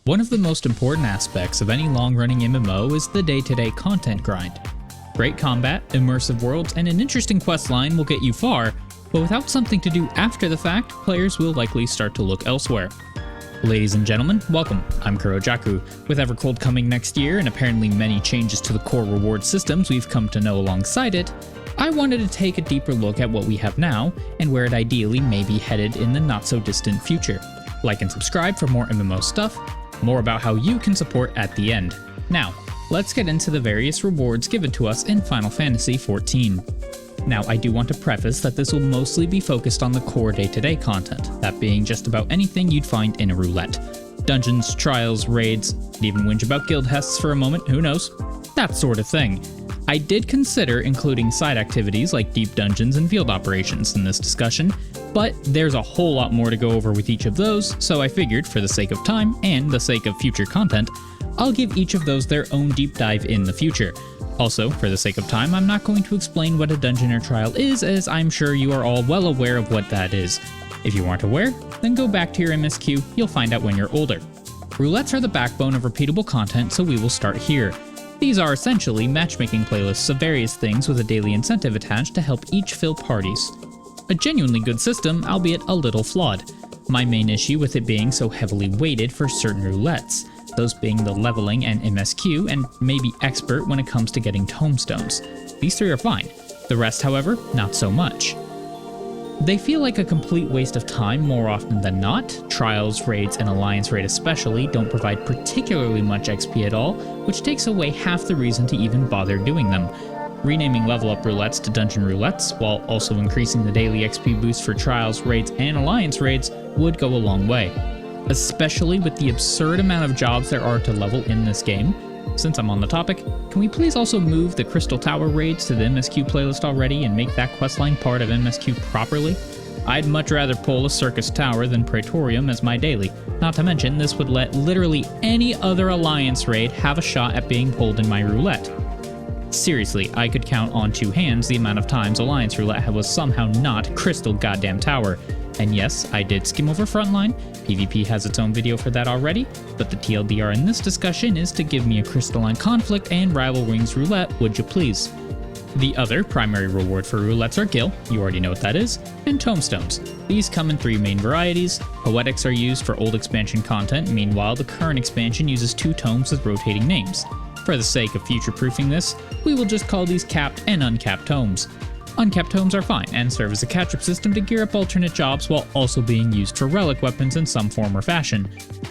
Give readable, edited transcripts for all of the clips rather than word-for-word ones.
One of the most important aspects of any long-running MMO is the day-to-day content grind. Great combat, immersive worlds, and an interesting questline will get you far, but without something to do after the fact, players will likely start to look elsewhere. Ladies and gentlemen, welcome. I'm Kurojakku. With Evercold coming next year and apparently many changes to the core reward systems we've come to know alongside it, I wanted to take a deeper look at what we have now and where it ideally may be headed in the not-so-distant future. Like and subscribe for more MMO stuff, more about how you can support at the end. Now, let's get into the various rewards given to us in Final Fantasy XIV. Now, I do want to preface that this will mostly be focused on the core day-to-day content, that being just about anything you'd find in a roulette. Dungeons, trials, raids, and even whinge about guild hests for a moment, who knows? That sort of thing. I did consider including side activities like deep dungeons and field operations in this discussion, but there's a whole lot more to go over with each of those, so I figured for the sake of time and the sake of future content, I'll give each of those their own deep dive in the future. Also, for the sake of time, I'm not going to explain what a dungeon or trial is, as I'm sure you are all well aware of what that is. If you aren't aware, then go back to your MSQ, you'll find out when you're older. Roulettes are the backbone of repeatable content, so we will start here. These are essentially matchmaking playlists of various things with a daily incentive attached to help each fill parties. A genuinely good system, albeit a little flawed. My main issue with it being so heavily weighted for certain roulettes, those being the leveling and MSQ, and maybe expert when it comes to getting Tomestones. These three are fine. The rest, however, not so much. They feel like a complete waste of time more often than not. Trials, raids, and Alliance raid especially don't provide particularly much XP at all, which takes away half the reason to even bother doing them. Renaming level up roulettes to dungeon roulettes, while also increasing the daily XP boost for trials, raids, and Alliance raids would go a long way. Especially with the absurd amount of jobs there are to level in this game. Since I'm on the topic, can we please also move the Crystal Tower raids to the MSQ playlist already and make that questline part of MSQ properly? I'd much rather pull a Circus Tower than Praetorium as my daily, not to mention this would let literally any other Alliance raid have a shot at being pulled in my roulette. Seriously, I could count on two hands the amount of times Alliance roulette was somehow not Crystal Goddamn Tower. And yes, I did skim over Frontline, PvP has its own video for that already, but the TLDR in this discussion is to give me a Crystalline Conflict and Rival Wings Roulette, would you please. The other primary reward for roulettes are Gil, you already know what that is, and Tomestones. These come in three main varieties. Poetics are used for old expansion content, meanwhile the current expansion uses two tomes with rotating names. For the sake of future-proofing this, we will just call these capped and uncapped tomes. Uncapped tomes are fine and serve as a catch-up system to gear up alternate jobs while also being used for relic weapons in some form or fashion.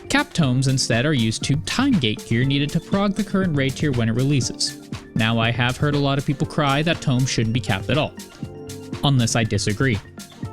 Capped tomes instead are used to time gate gear needed to prog the current raid tier when it releases. Now I have heard a lot of people cry that tomes shouldn't be capped at all. On this I disagree.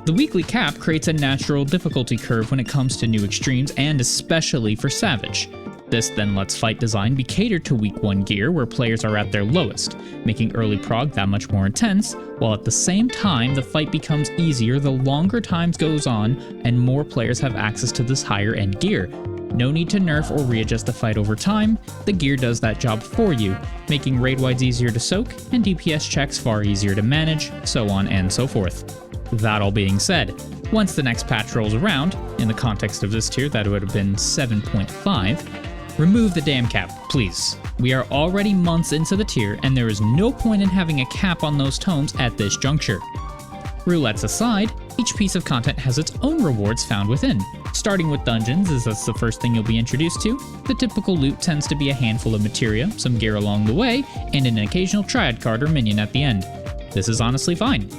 The weekly cap creates a natural difficulty curve when it comes to new extremes and especially for Savage. This then lets fight design be catered to week 1 gear where players are at their lowest, making early prog that much more intense, while at the same time the fight becomes easier the longer time goes on and more players have access to this higher end gear. No need to nerf or readjust the fight over time, the gear does that job for you, making raid wides easier to soak and DPS checks far easier to manage, so on and so forth. That all being said, once the next patch rolls around, in the context of this tier that would have been 7.5, remove the damn cap, please. We are already months into the tier, and there is no point in having a cap on those tomes at this juncture. Roulettes aside, each piece of content has its own rewards found within. Starting with dungeons, as that's the first thing you'll be introduced to, the typical loot tends to be a handful of materia, some gear along the way, and an occasional triad card or minion at the end. This is honestly fine.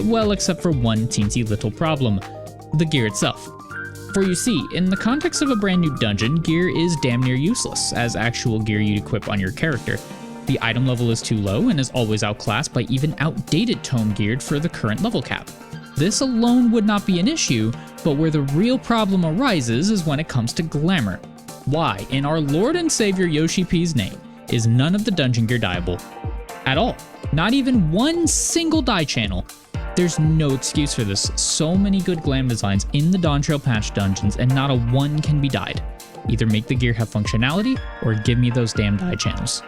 Well, except for one teensy little problem: the gear itself. For you see, in the context of a brand new dungeon, gear is damn near useless as actual gear you'd equip on your character. The item level is too low and is always outclassed by even outdated tome geared for the current level cap. This alone would not be an issue, but where the real problem arises is when it comes to glamour. Why, in our Lord and Savior Yoshi P's name, is none of the dungeon gear dyeable? At all. Not even one single dye channel. There's no excuse for this. So many good glam designs in the Dawntrail patch dungeons and not a one can be dyed. Either make the gear have functionality or give me those damn dye channels.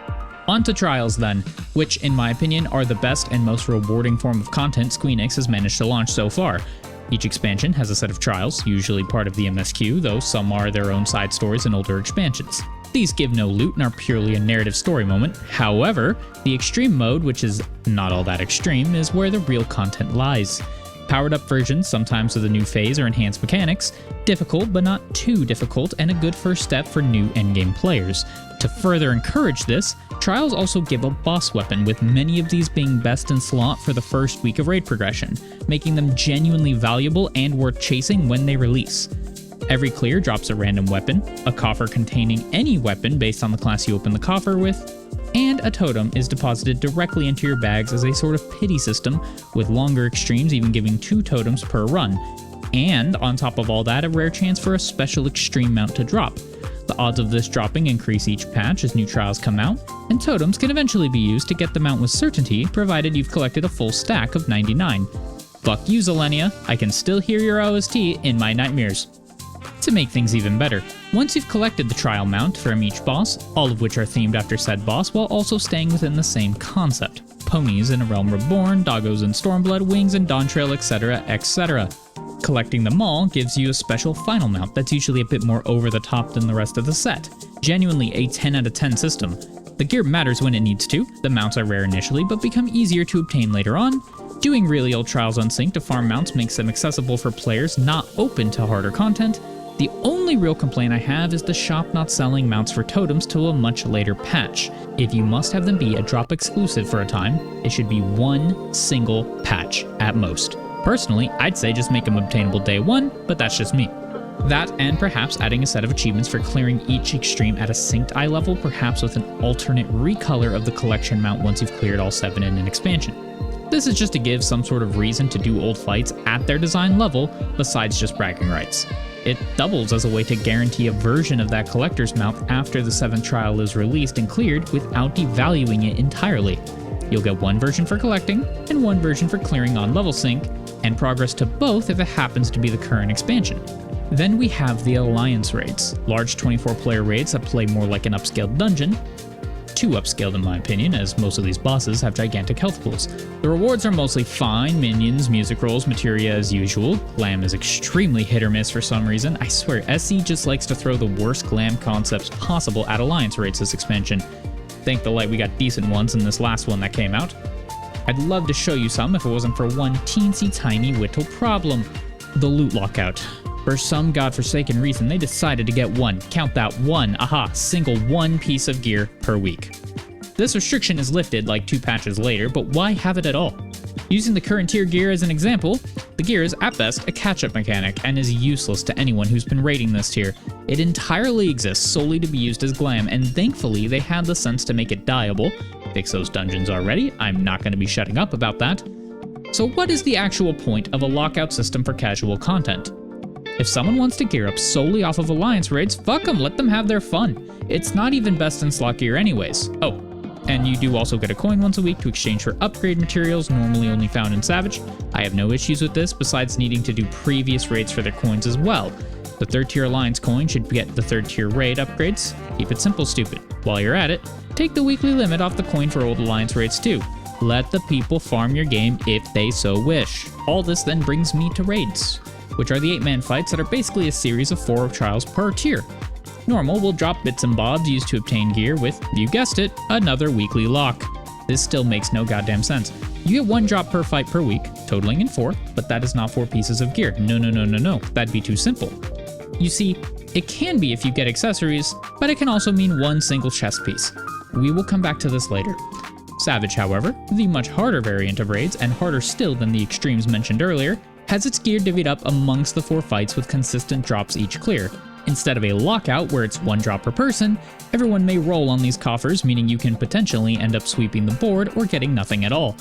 On to trials then, which in my opinion are the best and most rewarding form of content Squeenix has managed to launch so far. Each expansion has a set of trials, usually part of the MSQ, though some are their own side stories in older expansions. These give no loot and are purely a narrative story moment. However, the extreme mode, which is not all that extreme, is where the real content lies. Powered up versions, sometimes with a new phase or enhanced mechanics, difficult but not too difficult, and a good first step for new endgame players. To further encourage this, trials also give a boss weapon, with many of these being best in slot for the first week of raid progression, making them genuinely valuable and worth chasing when they release. Every clear drops a random weapon, a coffer containing any weapon based on the class you open the coffer with, and a totem is deposited directly into your bags as a sort of pity system, with longer extremes even giving 2 totems per run. And on top of all that, a rare chance for a special extreme mount to drop. The odds of this dropping increase each patch as new trials come out, and totems can eventually be used to get the mount with certainty, provided you've collected a full stack of 99. Fuck you, Zillennia, I can still hear your OST in my nightmares. To make things even better, once you've collected the trial mount from each boss, all of which are themed after said boss while also staying within the same concept. Ponies in A Realm Reborn, doggos in Stormblood, wings in Dawntrail, etc, etc. Collecting them all gives you a special final mount that's usually a bit more over the top than the rest of the set. Genuinely a 10 out of 10 system. The gear matters when it needs to, the mounts are rare initially but become easier to obtain later on. Doing really old trials unsynced to farm mounts makes them accessible for players not open to harder content. The only real complaint I have is the shop not selling mounts for totems till a much later patch. If you must have them be a drop exclusive for a time, it should be one single patch at most. Personally, I'd say just make them obtainable day 1, but that's just me. That, and perhaps adding a set of achievements for clearing each extreme at a synced eye level, perhaps with an alternate recolor of the collection mount once you've cleared all 7 in an expansion. This is just to give some sort of reason to do old fights at their design level, besides just bragging rights. It doubles as a way to guarantee a version of that collector's mount after the 7th trial is released and cleared without devaluing it entirely. You'll get one version for collecting, and one version for clearing on level sync, and progress to both if it happens to be the current expansion. Then we have the Alliance raids, large 24-player raids that play more like an upscaled dungeon. Too upscaled in my opinion, as most of these bosses have gigantic health pools. The rewards are mostly fine, minions, music rolls, materia as usual. Glam is extremely hit or miss for some reason. I swear, SC just likes to throw the worst glam concepts possible at Alliance raids this expansion. Thank the light we got decent ones in this last one that came out. I'd love to show you some if it wasn't for one teensy tiny whittle problem. The loot lockout. For some godforsaken reason, they decided to get one, count that one, single one piece of gear per week. This restriction is lifted like 2 patches later, but why have it at all? Using the current tier gear as an example, the gear is at best a catch-up mechanic and is useless to anyone who's been raiding this tier. It entirely exists solely to be used as glam, and thankfully they had the sense to make it dyeable. Fix those dungeons already, I'm not going to be shutting up about that. So what is the actual point of a lockout system for casual content? If someone wants to gear up solely off of Alliance raids, fuck them, let them have their fun. It's not even best in slot gear anyways. Oh, and you do also get a coin once a week to exchange for upgrade materials normally only found in Savage. I have no issues with this, besides needing to do previous raids for their coins as well. The 3rd tier Alliance coin should get the 3rd tier raid upgrades. Keep it simple, stupid. While you're at it, take the weekly limit off the coin for old Alliance raids too. Let the people farm your game if they so wish. All this then brings me to raids, which are the 8-man fights that are basically a series of 4 trials per tier. Normal will drop bits and bobs used to obtain gear with, you guessed it, another weekly lock. This still makes no goddamn sense. You get 1 drop per fight per week, totaling in 4, but that is not 4 pieces of gear. No, that'd be too simple. You see, it can be if you get accessories, but it can also mean 1 single chest piece. We will come back to this later. Savage, however, the much harder variant of raids, and harder still than the extremes mentioned earlier, has its gear divvied up amongst the 4 fights with consistent drops each clear. Instead of a lockout where it's 1 drop per person, everyone may roll on these coffers, meaning you can potentially end up sweeping the board or getting nothing at all.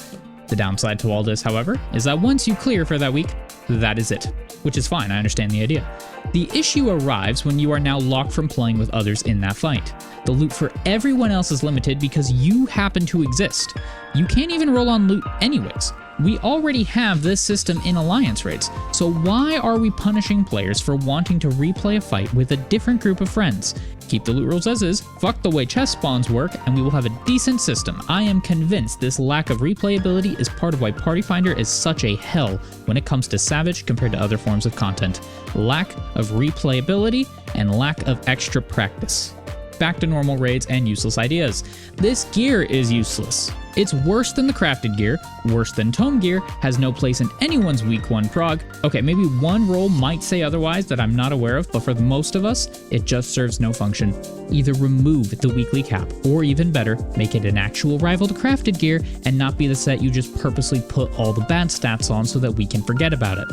The downside to all this, however, is that once you clear for that week, that is it. Which is fine, I understand the idea. The issue arrives when you are now locked from playing with others in that fight. The loot for everyone else is limited because you happen to exist. You can't even roll on loot anyways. We already have this system in alliance raids, so why are we punishing players for wanting to replay a fight with a different group of friends? Keep the loot rules as is, fuck the way chest spawns work, and we will have a decent system. I am convinced this lack of replayability is part of why Party Finder is such a hell when it comes to Savage compared to other forms of content. Lack of replayability and lack of extra practice. Back to normal raids and useless ideas. This gear is useless. It's worse than the crafted gear, worse than tome gear, has no place in anyone's week 1 prog. Okay, maybe one role might say otherwise that I'm not aware of, but for most of us, it just serves no function. Either remove the weekly cap, or even better, make it an actual rival to crafted gear and not be the set you just purposely put all the bad stats on so that we can forget about it.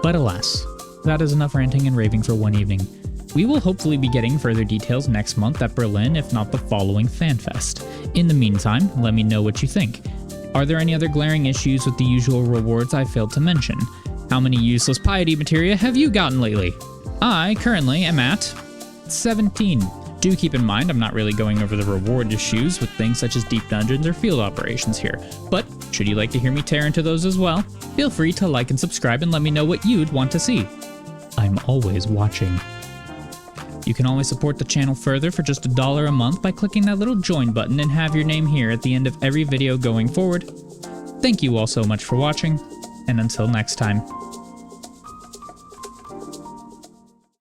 But alas, that is enough ranting and raving for one evening. We will hopefully be getting further details next month at Berlin, if not the following FanFest. In the meantime, let me know what you think. Are there any other glaring issues with the usual rewards I failed to mention? How many useless piety materia have you gotten lately? I currently am at 17. Do keep in mind I'm not really going over the reward issues with things such as deep dungeons or field operations here, but should you like to hear me tear into those as well, feel free to like and subscribe and let me know what you'd want to see. I'm always watching. You can always support the channel further for just $1 a month by clicking that little join button and have your name here at the end of every video going forward. Thank you all so much for watching, and until next time.